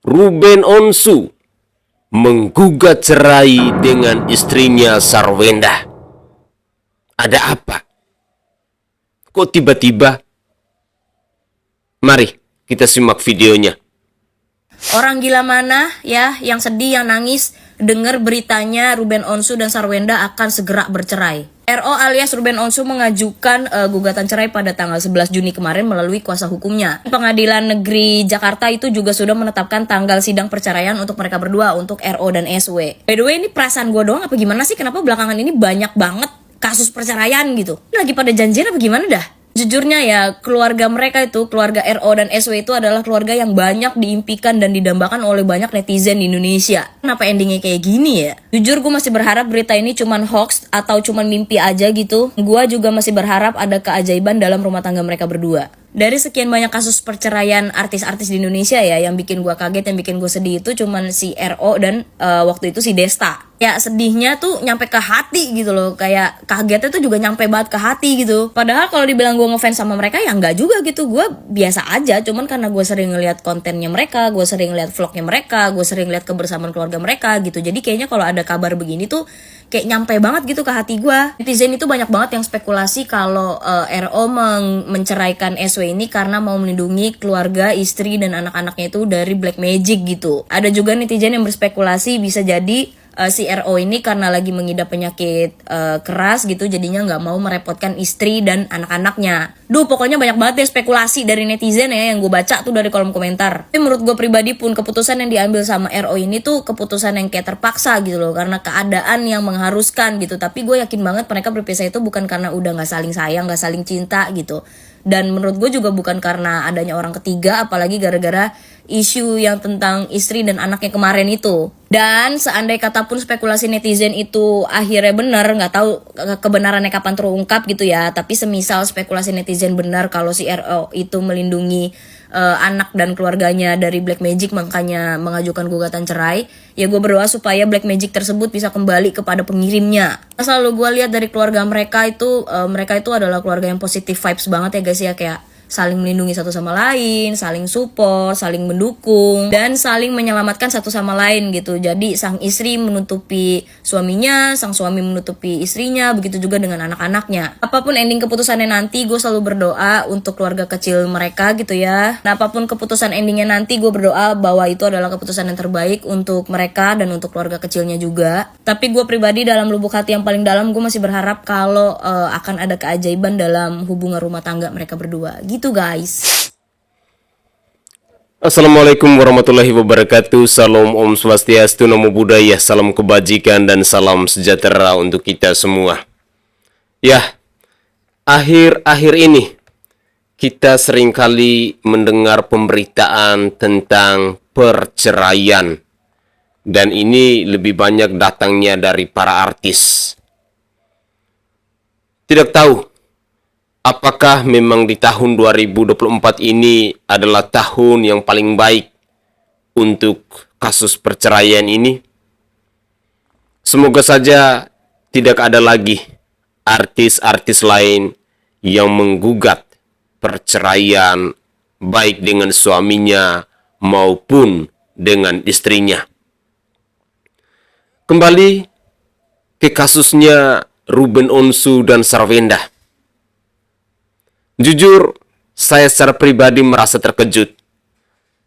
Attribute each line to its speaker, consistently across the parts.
Speaker 1: Ruben Onsu menggugat cerai dengan istrinya Sarwenda. Ada apa? Kok tiba-tiba? Mari kita simak videonya.
Speaker 2: Orang gila mana ya yang sedih, yang nangis dengar beritanya Ruben Onsu dan Sarwenda akan segera bercerai. RO alias Ruben Onsu mengajukan gugatan cerai pada tanggal 11 Juni kemarin melalui kuasa hukumnya. Pengadilan Negeri Jakarta itu juga sudah menetapkan tanggal sidang perceraian untuk mereka berdua, untuk RO dan SW. By the way, ini perasaan gue doang apa gimana sih? Kenapa belakangan ini banyak banget kasus perceraian gitu? Lagi pada janjian apa gimana dah? Jujurnya ya, keluarga mereka itu, keluarga RO dan SW itu adalah keluarga yang banyak diimpikan dan didambakan oleh banyak netizen di Indonesia. Kenapa endingnya kayak gini ya? Jujur gue masih berharap berita ini cuman hoax atau cuman mimpi aja gitu. Gue juga masih berharap ada keajaiban dalam rumah tangga mereka berdua. Dari sekian banyak kasus perceraian artis-artis di Indonesia ya, yang bikin gue kaget, yang bikin gue sedih itu cuman si RO dan waktu itu si Desta. Ya sedihnya tuh nyampe ke hati gitu loh, kayak kagetnya tuh juga nyampe banget ke hati gitu. Padahal kalau dibilang gue ngefans sama mereka ya nggak juga gitu, gue biasa aja. Cuman karena gue sering ngeliat kontennya mereka, gue sering ngeliat vlognya mereka, gue sering ngeliat kebersamaan keluarga mereka gitu. Jadi kayaknya kalau ada kabar begini tuh kayak nyampe banget gitu ke hati gue. Netizen itu banyak banget yang spekulasi kalau RO menceraikan SW ini karena mau melindungi keluarga, istri, dan anak-anaknya itu dari black magic gitu. Ada juga netizen yang berspekulasi bisa jadi si RO ini karena lagi mengidap penyakit keras gitu, jadinya nggak mau merepotkan istri dan anak-anaknya. Duh, pokoknya banyak banget deh spekulasi dari netizen ya yang gue baca tuh dari kolom komentar. Tapi menurut gue pribadi pun keputusan yang diambil sama RO ini tuh keputusan yang kayak terpaksa gitu loh, karena keadaan yang mengharuskan gitu. Tapi gue yakin banget mereka berpisah itu bukan karena udah nggak saling sayang, nggak saling cinta gitu. Dan menurut gue juga bukan karena adanya orang ketiga, apalagi gara-gara isu yang tentang istri dan anaknya kemarin itu. Dan seandai kata pun spekulasi netizen itu akhirnya benar, nggak tahu kebenarannya kapan terungkap gitu ya. Tapi semisal spekulasi netizen benar kalau si RO itu melindungi anak dan keluarganya dari black magic, makanya mengajukan gugatan cerai, ya gue berdoa supaya black magic tersebut bisa kembali kepada pengirimnya. Selalu gue lihat dari keluarga mereka itu adalah keluarga yang positif vibes banget ya guys ya, kayak saling melindungi satu sama lain, saling support, saling mendukung, dan saling menyelamatkan satu sama lain gitu. Jadi sang istri menutupi suaminya, sang suami menutupi istrinya, begitu juga dengan anak-anaknya. Apapun ending keputusannya nanti, gue selalu berdoa untuk keluarga kecil mereka gitu ya. Nah, apapun keputusan endingnya nanti, gue berdoa bahwa itu adalah keputusan yang terbaik untuk mereka dan untuk keluarga kecilnya juga. Tapi gue pribadi dalam lubuk hati yang paling dalam, gue masih berharap kalau akan ada keajaiban dalam hubungan rumah tangga mereka berdua gitu guys.
Speaker 1: Assalamualaikum warahmatullahi wabarakatuh. Salam Om Swastiastu, Namo Buddhaya, salam kebajikan dan salam sejahtera untuk kita semua. Ya, akhir-akhir ini kita seringkali mendengar pemberitaan tentang perceraian. Dan ini lebih banyak datangnya dari para artis. Tidak tahu apakah memang di tahun 2024 ini adalah tahun yang paling baik untuk kasus perceraian ini? Semoga saja tidak ada lagi artis-artis lain yang menggugat perceraian baik dengan suaminya maupun dengan istrinya. Kembali ke kasusnya Ruben Onsu dan Sarwenda. Jujur, saya secara pribadi merasa terkejut.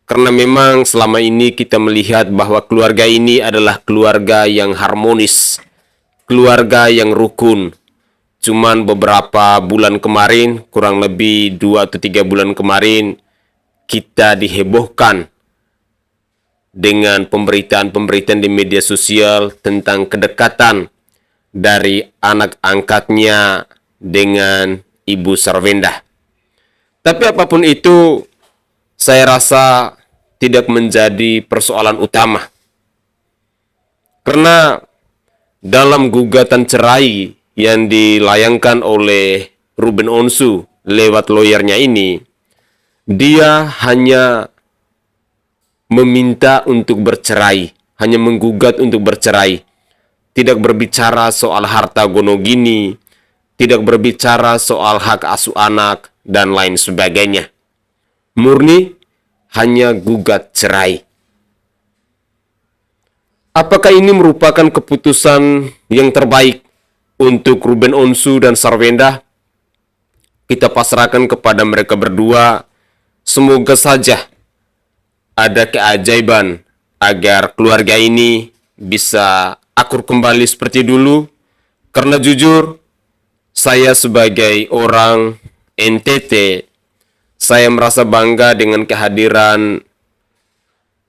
Speaker 1: Karena memang selama ini kita melihat bahwa keluarga ini adalah keluarga yang harmonis. Keluarga yang rukun. Cuman beberapa bulan kemarin, kurang lebih 2 atau 3 bulan kemarin, kita dihebohkan dengan pemberitaan-pemberitaan di media sosial tentang kedekatan dari anak angkatnya dengan Ibu Sarwenda. Tapi apapun itu, saya rasa tidak menjadi persoalan utama. Karena dalam gugatan cerai yang dilayangkan oleh Ruben Onsu lewat lawyernya ini, dia hanya meminta untuk bercerai, hanya menggugat untuk bercerai. Tidak berbicara soal harta gonogini, tidak berbicara soal hak asuh anak, dan lain sebagainya. Murni hanya gugat cerai. Apakah ini merupakan keputusan yang terbaik untuk Ruben Onsu dan Sarwenda? Kita pasrahkan kepada mereka berdua. Semoga saja ada keajaiban agar keluarga ini bisa akur kembali seperti dulu. Karena jujur, saya sebagai orang NTT, saya merasa bangga dengan kehadiran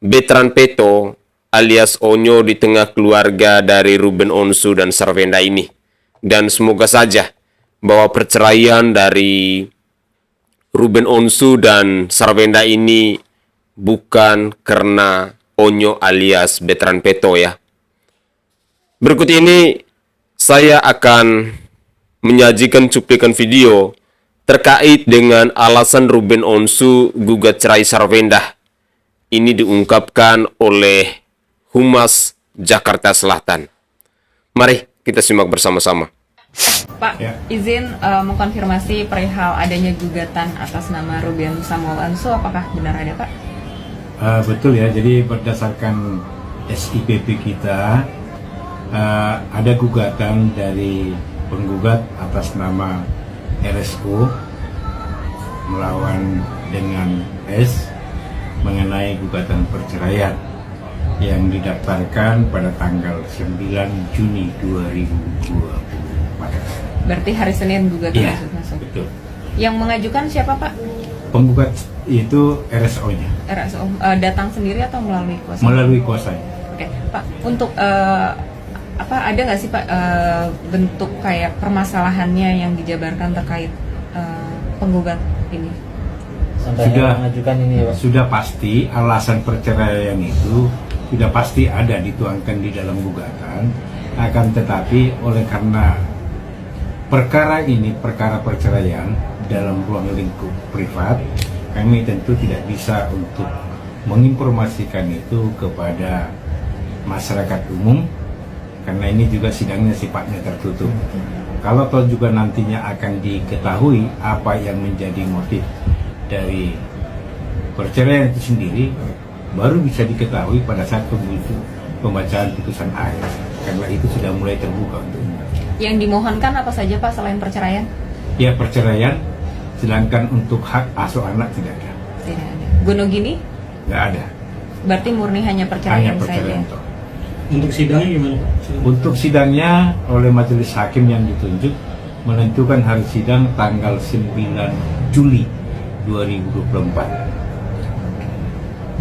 Speaker 1: Betran Peto alias Onyo di tengah keluarga dari Ruben Onsu dan Sarwenda ini. Dan semoga saja bahwa perceraian dari Ruben Onsu dan Sarwenda ini bukan karena Onyo alias Betran Peto ya. Berikut ini saya akan menyajikan cuplikan video terkait dengan alasan Ruben Onsu gugat cerai Sarwenda. Ini diungkapkan oleh Humas Jakarta Selatan. Mari kita simak bersama-sama.
Speaker 3: Pak, izin mengkonfirmasi perihal adanya gugatan atas nama Ruben Samuel Onsu, apakah benar ada, Pak?
Speaker 4: Betul ya, jadi berdasarkan SIPP kita ada gugatan dari penggugat atas nama RSO melawan dengan S mengenai gugatan perceraian yang didaftarkan pada tanggal 9 Juni 2024.
Speaker 3: Berarti hari Senin gugatan
Speaker 4: Iya,
Speaker 3: masuk.
Speaker 4: betul.
Speaker 3: Yang mengajukan siapa, Pak?
Speaker 4: Penggugat itu RSO-nya
Speaker 3: RSO datang sendiri atau melalui kuasa?
Speaker 4: melalui kuasanya.
Speaker 3: Oke, Pak. Untuk ada nggak sih, Pak, bentuk kayak permasalahannya yang dijabarkan terkait penggugat ini?
Speaker 5: Sampai mengajukan ini ya, Pak.
Speaker 4: Sudah pasti alasan perceraian itu sudah pasti ada dituangkan di dalam gugatan, akan tetapi oleh karena perkara ini perkara perceraian dalam ruang lingkup privat, kami tentu tidak bisa untuk menginformasikan itu kepada masyarakat umum karena ini juga sidangnya sifatnya tertutup. Kalau toh juga nantinya akan diketahui apa yang menjadi motif dari perceraian itu sendiri, baru bisa diketahui pada saat pembacaan putusan akhir. Karena itu sudah mulai terbuka untuk umum.
Speaker 3: Yang dimohonkan apa saja, Pak, selain perceraian?
Speaker 4: Ya perceraian, sedangkan untuk hak asuh anak tidak ada.
Speaker 3: Tidak ada. Gonogini?
Speaker 4: Nggak ada.
Speaker 3: Berarti murni hanya perceraian,
Speaker 4: Hanya perceraian
Speaker 3: saja.
Speaker 4: toh.
Speaker 5: Untuk sidangnya gimana, Pak?
Speaker 4: Untuk sidangnya oleh majelis hakim yang ditunjuk menentukan hari sidang tanggal 9 Juli 2024.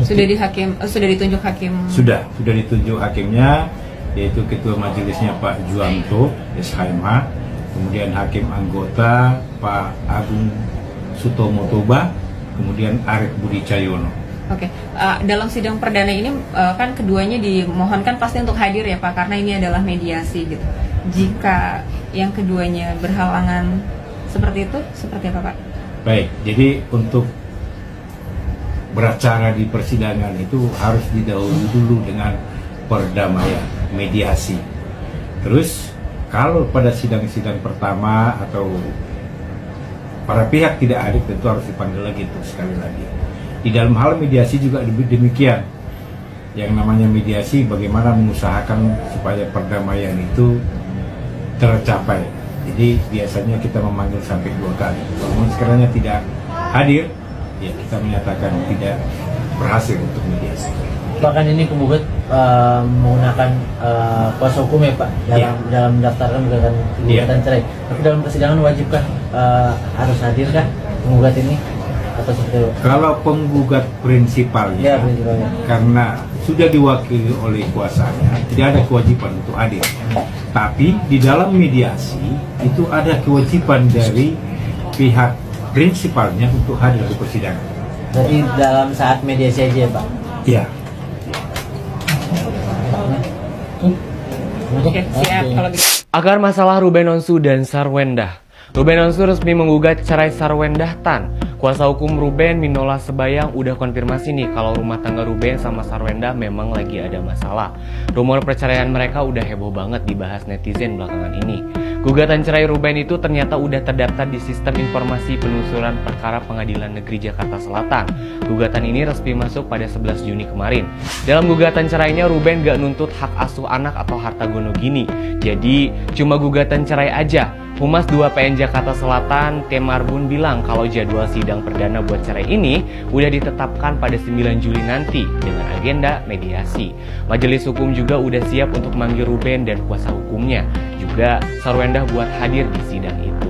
Speaker 3: Sudah ditunjuk hakim.
Speaker 4: Sudah ditunjuk hakimnya, yaitu ketua majelisnya Pak Juanto SHMH, kemudian hakim anggota Pak Agung Sutomo Toba, kemudian Arif Budi Cahyono.
Speaker 3: Oke, dalam sidang perdana ini kan keduanya dimohonkan pasti untuk hadir ya, Pak, karena ini adalah mediasi gitu. Jika yang keduanya berhalangan seperti itu, seperti apa, Pak? Baik,
Speaker 4: jadi untuk beracara di persidangan itu harus didahului dulu dengan perdamaian, mediasi. Terus kalau pada sidang-sidang pertama atau para pihak tidak hadir, tentu harus dipanggil lagi tuh sekali lagi. Di dalam hal mediasi juga demikian. Yang namanya mediasi bagaimana mengusahakan supaya perdamaian itu tercapai. Jadi biasanya kita memanggil sampai 2 kali. Kalau sekiranya tidak hadir, ya kita menyatakan tidak berhasil untuk mediasi.
Speaker 5: Bahkan ini penggugat menggunakan kuasa hukum ya, Pak, dalam mendaftarkan gugatan cerai. Tapi dalam persidangan wajibkah harus hadirkah penggugat ini atau seperti itu?
Speaker 4: Kalau penggugat prinsipalnya,
Speaker 5: prinsipalnya,
Speaker 4: karena sudah diwakili oleh kuasanya, tidak ada kewajiban untuk hadir. Tapi di dalam mediasi itu ada kewajiban dari pihak prinsipalnya untuk hadir di persidangan.
Speaker 5: Jadi dalam saat mediasi aja ya, Pak?
Speaker 4: Iya.
Speaker 3: Oke, siap kalau gitu.
Speaker 6: Akar masalah Ruben Onsu dan Sarwenda. Ruben Onsu resmi menggugat cerai Sarwenda Tan. Kuasa hukum Ruben, Minola Sebayang, udah konfirmasi nih kalau rumah tangga Ruben sama Sarwenda memang lagi ada masalah. Rumor perceraian mereka udah heboh banget dibahas netizen belakangan ini. Gugatan cerai Ruben itu ternyata udah terdaftar di Sistem Informasi Penelusuran Perkara Pengadilan Negeri Jakarta Selatan. Gugatan ini resmi masuk pada 11 Juni kemarin. Dalam gugatan cerainya, Ruben gak nuntut hak asuh anak atau harta gono gini. Jadi, cuma gugatan cerai aja. Humas 2 PN Jakarta Selatan, T. Marbun bilang kalau jadwal sidang perdana buat cerai ini udah ditetapkan pada 9 Juli nanti dengan agenda mediasi. Majelis hukum juga udah siap untuk manggil Ruben dan kuasa hukumnya. Juga Sarwendah buat hadir di sidang itu.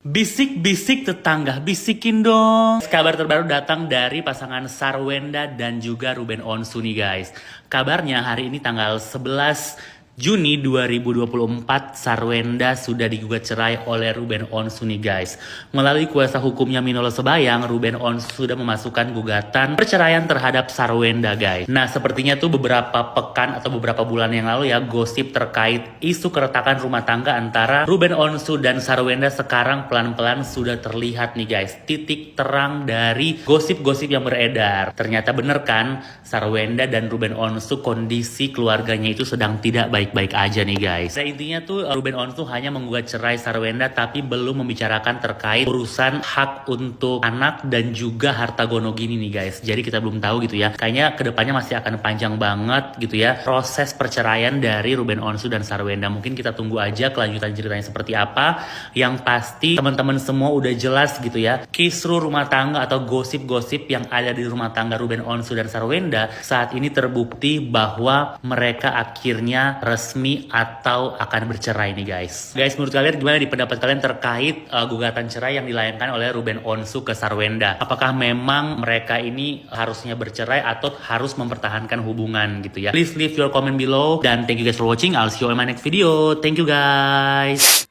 Speaker 7: Bisik-bisik tetangga, bisikin dong. Kabar terbaru datang dari pasangan Sarwendah dan juga Ruben Onsu nih guys. Kabarnya hari ini tanggal 11 Juni 2024, Sarwendah sudah digugat cerai oleh Ruben Onsu nih guys. Melalui kuasa hukumnya Minola Sebayang, Ruben Onsu sudah memasukkan gugatan perceraian terhadap Sarwendah guys. Nah, sepertinya tuh beberapa pekan atau beberapa bulan yang lalu ya, gosip terkait isu keretakan rumah tangga antara Ruben Onsu dan Sarwendah sekarang pelan-pelan sudah terlihat nih guys. Titik terang dari gosip-gosip yang beredar. Ternyata bener kan, Sarwendah dan Ruben Onsu kondisi keluarganya itu sedang tidak baik-baik aja nih guys. Nah, intinya tuh Ruben Onsu hanya menggugat cerai Sarwendah tapi belum membicarakan terkait urusan hak untuk anak dan juga harta gono gini nih guys. Jadi kita belum tahu gitu ya. Kayaknya kedepannya masih akan panjang banget gitu ya proses perceraian dari Ruben Onsu dan Sarwendah. Mungkin kita tunggu aja kelanjutan ceritanya seperti apa. Yang pasti teman-teman semua udah jelas gitu ya. Kisruh rumah tangga atau gosip-gosip yang ada di rumah tangga Ruben Onsu dan Sarwendah saat ini terbukti bahwa mereka akhirnya resmi atau akan bercerai nih guys. Guys, menurut kalian gimana di pendapat kalian terkait gugatan cerai yang dilayangkan oleh Ruben Onsu ke Sarwendah? Apakah memang mereka ini harusnya bercerai atau harus mempertahankan hubungan gitu ya? Please leave your comment below dan thank you guys for watching. I'll see you in my next video. Thank you guys.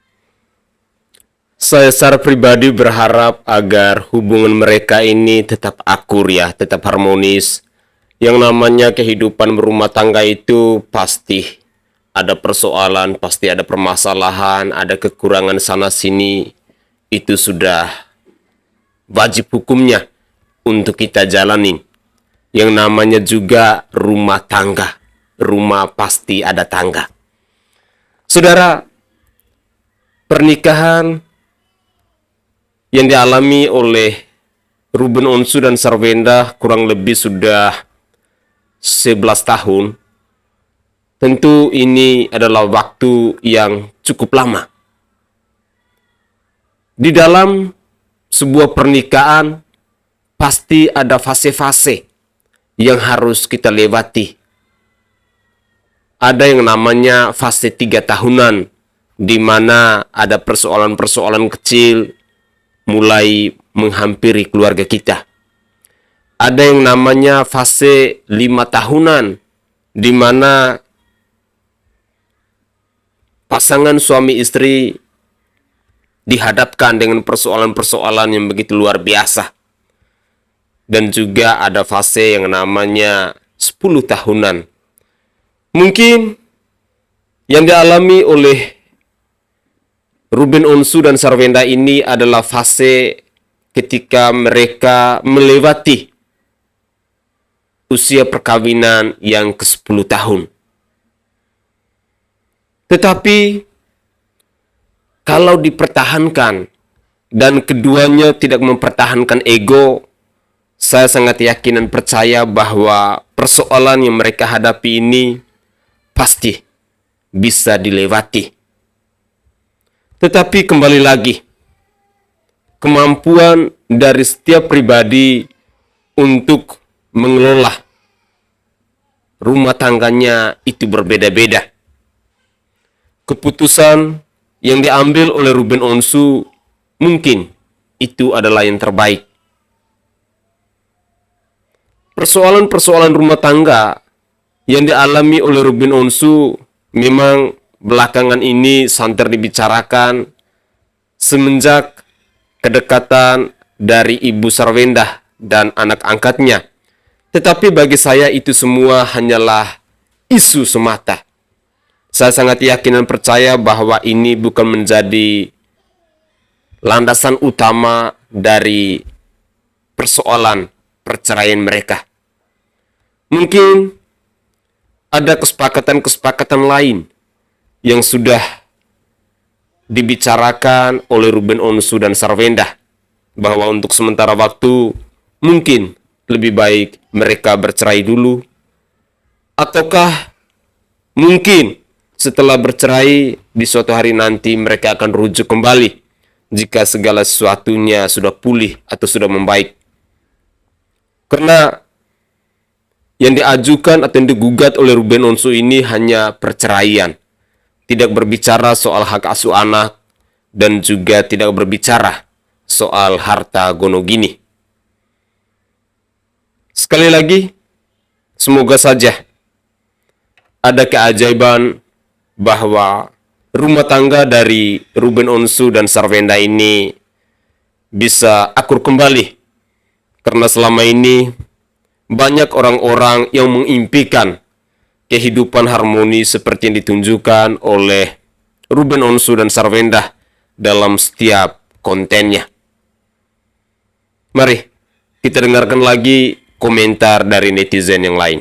Speaker 1: Saya secara pribadi berharap agar hubungan mereka ini tetap akur ya, tetap harmonis. Yang namanya kehidupan berumah tangga itu pasti ada persoalan, pasti ada permasalahan, ada kekurangan sana-sini. Itu sudah wajib hukumnya untuk kita jalanin. Yang namanya juga rumah tangga. Rumah pasti ada tangga. Saudara, pernikahan yang dialami oleh Ruben Onsu dan Sarwendah kurang lebih sudah 11 tahun. Tentu ini adalah waktu yang cukup lama. Di dalam sebuah pernikahan pasti ada fase-fase yang harus kita lewati. Ada yang namanya fase 3 tahunan, di mana ada persoalan-persoalan kecil mulai menghampiri keluarga kita. Ada yang namanya fase 5 tahunan, di mana pasangan suami istri dihadapkan dengan persoalan-persoalan yang begitu luar biasa. Dan juga ada fase yang namanya 10 tahunan. Mungkin yang dialami oleh Ruben Onsu dan Sarwendah ini adalah fase ketika mereka melewati usia perkawinan yang ke-10 tahun. Tetapi kalau dipertahankan dan keduanya tidak mempertahankan ego, saya sangat yakin dan percaya bahwa persoalan yang mereka hadapi ini pasti bisa dilewati. Tetapi kembali lagi, kemampuan dari setiap pribadi untuk mengelola rumah tangganya itu berbeda-beda. Keputusan yang diambil oleh Ruben Onsu mungkin itu adalah yang terbaik. Persoalan-persoalan rumah tangga yang dialami oleh Ruben Onsu memang belakangan ini santer dibicarakan semenjak kedekatan dari Ibu Sarwendah dan anak angkatnya. Tetapi bagi saya itu semua hanyalah isu semata. Saya sangat yakin dan percaya bahwa ini bukan menjadi landasan utama dari persoalan perceraian mereka. Mungkin ada kesepakatan-kesepakatan lain yang sudah dibicarakan oleh Ruben Onsu dan Sarwenda bahwa untuk sementara waktu mungkin lebih baik mereka bercerai dulu, ataukah mungkin setelah bercerai di suatu hari nanti mereka akan rujuk kembali jika segala sesuatunya sudah pulih atau sudah membaik. Karena yang diajukan atau yang digugat oleh Ruben Onsu ini hanya perceraian, tidak berbicara soal hak asuh anak dan juga tidak berbicara soal harta gono gini. Sekali lagi, semoga saja ada keajaiban bahwa rumah tangga dari Ruben Onsu dan Sarwenda ini bisa akur kembali. Karena selama ini banyak orang-orang yang mengimpikan kehidupan harmoni seperti yang ditunjukkan oleh Ruben Onsu dan Sarwenda dalam setiap kontennya. Mari kita dengarkan lagi komentar dari netizen yang lain.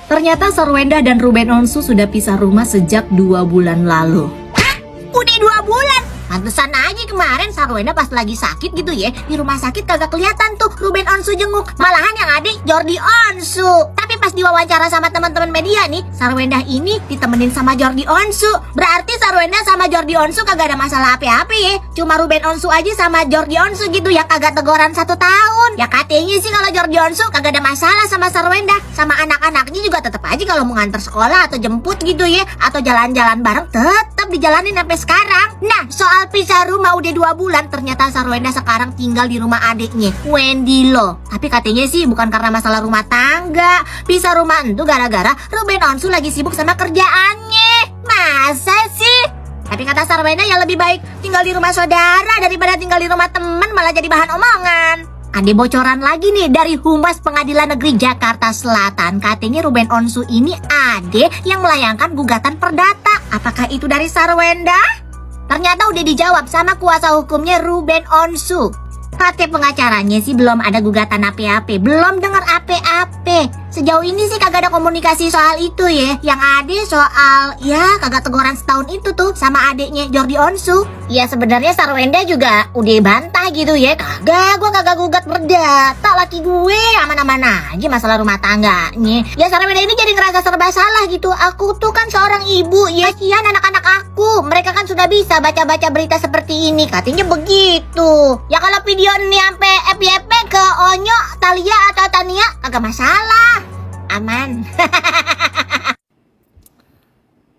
Speaker 8: Ternyata Sarwenda dan Ruben Onsu sudah pisah rumah sejak 2 bulan lalu.
Speaker 9: Hah? Udah 2 bulan? Pantesan aja kemarin Sarwenda pas lagi sakit gitu ya, di rumah sakit kagak kelihatan tuh Ruben Onsu jenguk. Malahan yang ada Jordi Onsu. Tapi pas diwawancara sama teman-teman media nih, Sarwenda ini ditemenin sama Jordi Onsu. Berarti Sarwenda sama Jordi Onsu kagak ada masalah apa-apa ya. Cuma Ruben Onsu aja sama Jordi Onsu gitu yang kagak teguran 1 tahun. Ya katanya sih kalau Jordi Onsu kagak ada masalah sama Sarwenda. Sama anak-anaknya juga tetap aja kalau mau nganter sekolah atau jemput gitu ya, atau jalan-jalan bareng tetap dijalanin sampai sekarang. Nah, soal pisah rumah udah 2 bulan, ternyata Sarwenda sekarang tinggal di rumah adiknya, Wendy Lo. Tapi katanya sih bukan karena masalah rumah tangga. Pisah rumah itu gara-gara Ruben Onsu lagi sibuk sama kerjaannya. Masa sih? Tapi kata Sarwenda ya lebih baik tinggal di rumah saudara daripada tinggal di rumah teman malah jadi bahan omongan. Ada bocoran lagi nih dari Humas Pengadilan Negeri Jakarta Selatan. Katanya Ruben Onsu ini ada yang melayangkan gugatan perdata. Apakah itu dari Sarwenda? Ternyata udah dijawab sama kuasa hukumnya Ruben Onsu. Kata pengacaranya sih belum ada gugatan apa-apa, belum dengar apa-apa. Sejauh ini sih kagak ada komunikasi soal itu ya. Yang ada soal ya kagak teguran setahun itu tuh sama adiknya Jordi Onsu. Ya sebenarnya Sarwenda juga udah bantah gitu ya. Kagak, gue kagak gugat perdata, laki gue aman-aman aja masalah rumah tangganya. Ya Sarwenda ini jadi ngerasa serba salah gitu. Aku tuh kan seorang ibu ya, kasihan anak-anak aku. Mereka kan sudah bisa baca-baca berita seperti ini, katanya begitu. Ya kalau video ini sampai FYP ke Onyo, Talia atau Tania kagak masalah. Aman.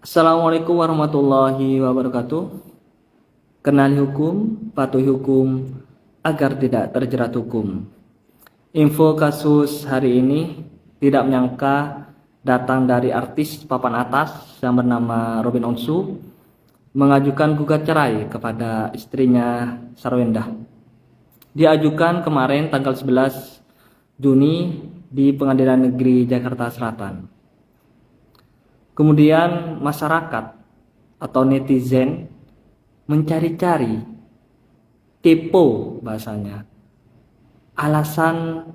Speaker 5: Assalamualaikum warahmatullahi wabarakatuh. Kenali hukum, patuhi hukum, agar tidak terjerat hukum. Info kasus hari ini tidak menyangka datang dari artis papan atas yang bernama Ruben Onsu mengajukan gugat cerai kepada istrinya Sarwenda. Diajukan kemarin tanggal 11 Juni di Pengadilan Negeri Jakarta Selatan. Kemudian masyarakat atau netizen mencari-cari, kepo bahasanya, alasan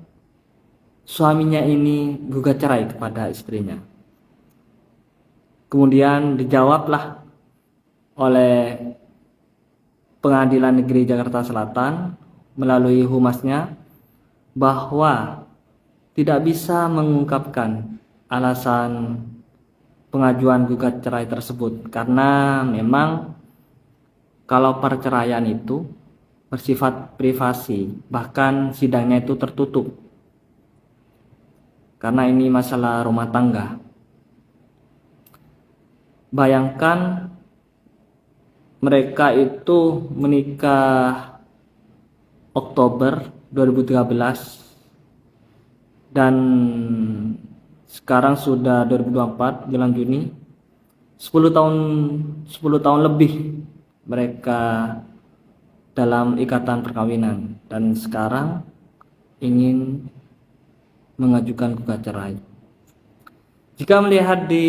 Speaker 5: suaminya ini gugat cerai kepada istrinya. Kemudian dijawablah oleh Pengadilan Negeri Jakarta Selatan melalui humasnya bahwa tidak bisa mengungkapkan alasan pengajuan gugat cerai tersebut karena memang kalau perceraian itu bersifat privasi, bahkan sidangnya itu tertutup karena ini masalah rumah tangga. Bayangkan mereka itu menikah Oktober 2013 dan sekarang sudah 2024 bulan Juni. 10 tahun lebih mereka dalam ikatan perkawinan dan sekarang ingin mengajukan gugat cerai. Jika melihat di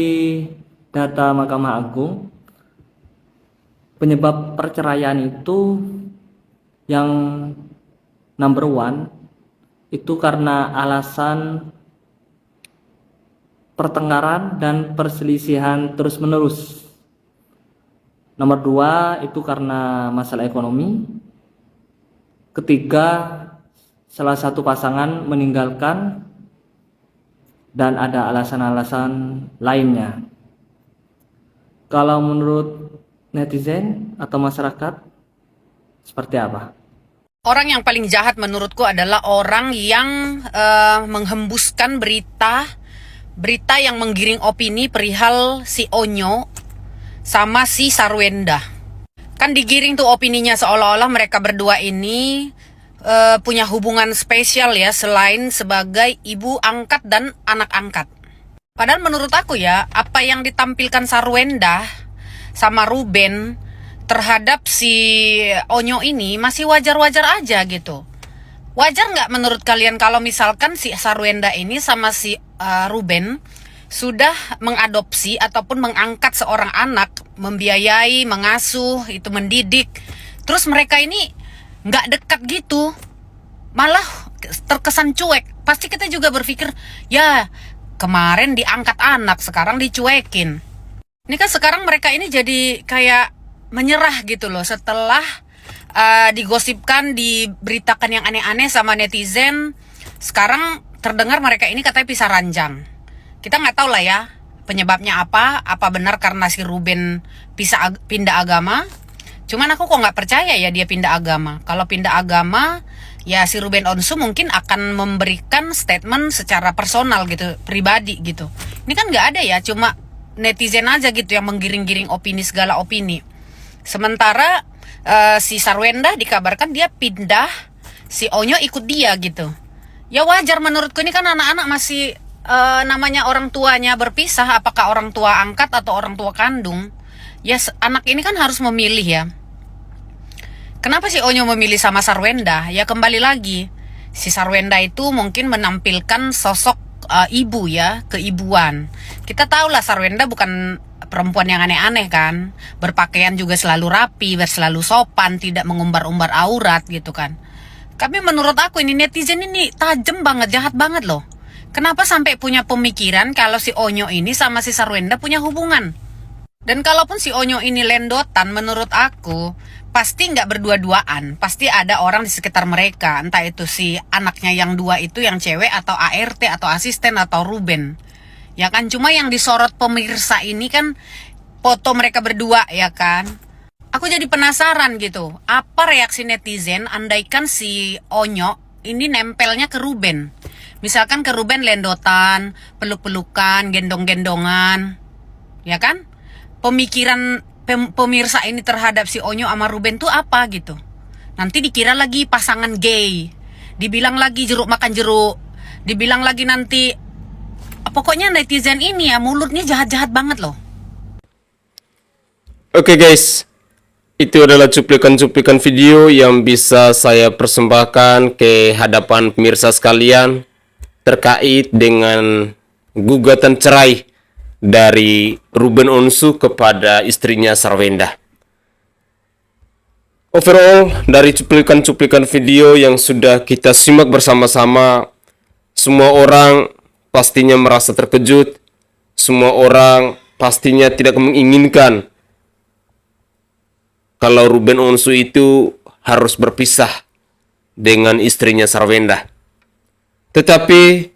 Speaker 5: data Mahkamah Agung, penyebab perceraian itu yang number one itu karena alasan pertengkaran dan perselisihan terus-menerus.
Speaker 10: Nomor 2 itu karena masalah ekonomi. Ketiga, salah satu pasangan meninggalkan dan ada alasan-alasan lainnya. Kalau menurut netizen atau masyarakat seperti apa?
Speaker 11: Orang yang paling jahat menurutku adalah orang yang menghembuskan berita yang menggiring opini perihal si Onyo sama si Sarwenda. Kan digiring tuh opininya seolah-olah mereka berdua ini punya hubungan spesial ya, selain sebagai ibu angkat dan anak angkat. Padahal menurut aku ya, apa yang ditampilkan Sarwenda sama Ruben terhadap si Onyo ini masih wajar-wajar aja gitu. Wajar nggak menurut kalian kalau misalkan si Sarwenda ini sama si Ruben sudah mengadopsi ataupun mengangkat seorang anak, membiayai, mengasuh, itu mendidik, terus mereka ini nggak dekat gitu, malah terkesan cuek. Pasti kita juga berpikir, ya kemarin diangkat anak, sekarang dicuekin. Ini kan sekarang mereka ini jadi kayak menyerah gitu loh, setelah digosipkan, diberitakan yang aneh-aneh sama netizen. Sekarang terdengar mereka ini katanya pisah ranjang. Kita nggak tahu lah ya penyebabnya apa benar karena si Ruben pindah agama. Cuman aku kok nggak percaya ya dia pindah agama. Kalau pindah agama, ya si Ruben Onsu mungkin akan memberikan statement secara personal gitu, pribadi gitu. Ini kan nggak ada ya, cuma netizen aja gitu yang menggiring-giring opini, segala opini. Sementara si Sarwenda dikabarkan dia pindah, si Onyo ikut dia gitu. Ya wajar menurutku, ini kan anak-anak masih namanya orang tuanya berpisah, apakah orang tua angkat atau orang tua kandung. Ya anak ini kan harus memilih ya. Kenapa si Onyo memilih sama Sarwenda? Ya kembali lagi, si Sarwenda itu mungkin menampilkan sosok ibu ya, keibuan. Kita tahu lah Sarwenda bukan perempuan yang aneh-aneh kan. Berpakaian juga selalu rapi, selalu sopan, tidak mengumbar-umbar aurat gitu kan. Tapi menurut aku ini netizen ini tajam banget, jahat banget loh. Kenapa sampai punya pemikiran kalau si Onyo ini sama si Sarwenda punya hubungan? Dan kalaupun si Onyo ini lendotan, menurut aku pasti nggak berdua-duaan, pasti ada orang di sekitar mereka, entah itu si anaknya yang dua itu yang cewek atau ART atau asisten atau Ruben. Ya kan, cuma yang disorot pemirsa ini kan foto mereka berdua ya kan. Aku jadi penasaran gitu, apa reaksi netizen andaikan si Onyo ini nempelnya ke Ruben. Misalkan ke Ruben lendotan, peluk-pelukan, gendong-gendongan, ya kan? Pemikiran pemirsa ini terhadap si Onyo sama Ruben tuh apa gitu. Nanti dikira lagi pasangan gay, dibilang lagi jeruk makan jeruk, dibilang lagi nanti, pokoknya netizen ini ya mulutnya jahat-jahat banget loh.
Speaker 1: Oke guys, itu adalah cuplikan-cuplikan video yang bisa saya persembahkan ke hadapan pemirsa sekalian terkait dengan gugatan cerai dari Ruben Onsu kepada istrinya Sarwenda. Overall, dari cuplikan-cuplikan video yang sudah kita simak bersama-sama, semua orang pastinya merasa terkejut, semua orang pastinya tidak menginginkan kalau Ruben Onsu itu harus berpisah dengan istrinya Sarwenda. Tetapi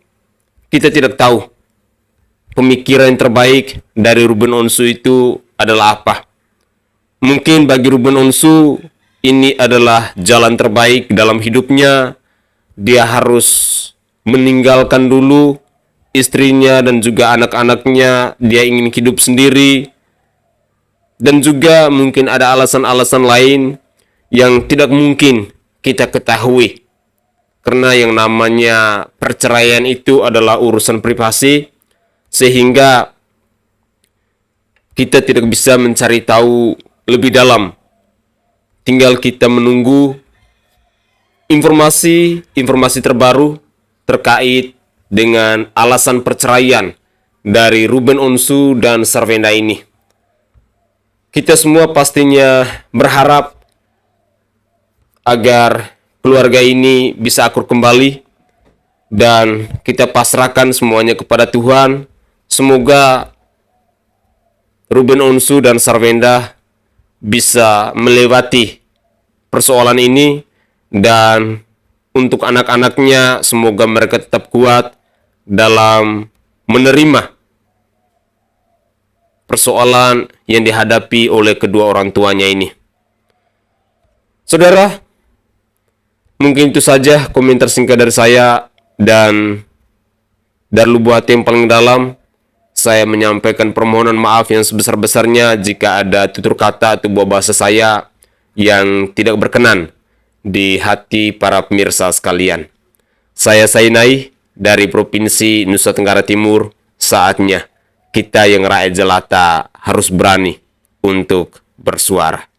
Speaker 1: kita tidak tahu pemikiran yang terbaik dari Ruben Onsu itu adalah apa. Mungkin bagi Ruben Onsu ini adalah jalan terbaik dalam hidupnya. Dia harus meninggalkan dulu istrinya dan juga anak-anaknya. Dia ingin hidup sendiri. Dan juga mungkin ada alasan-alasan lain yang tidak mungkin kita ketahui. Karena yang namanya perceraian itu adalah urusan privasi. Sehingga kita tidak bisa mencari tahu lebih dalam. Tinggal kita menunggu informasi terbaru terkait dengan alasan perceraian dari Ruben Onsu dan Sarwenda ini. Kita semua pastinya berharap agar keluarga ini bisa akur kembali dan kita pasrahkan semuanya kepada Tuhan. Semoga Ruben Onsu dan Sarwenda bisa melewati persoalan ini, dan untuk anak-anaknya semoga mereka tetap kuat dalam menerima persoalan yang dihadapi oleh kedua orang tuanya ini. Saudara, mungkin itu saja komentar singkat dari saya, dan dari lubuk hati yang paling dalam saya menyampaikan permohonan maaf yang sebesar-besarnya jika ada tutur kata atau buah bahasa saya yang tidak berkenan di hati para pemirsa sekalian. Saya Sainai dari Provinsi Nusa Tenggara Timur. Saatnya kita yang rakyat jelata harus berani untuk bersuara.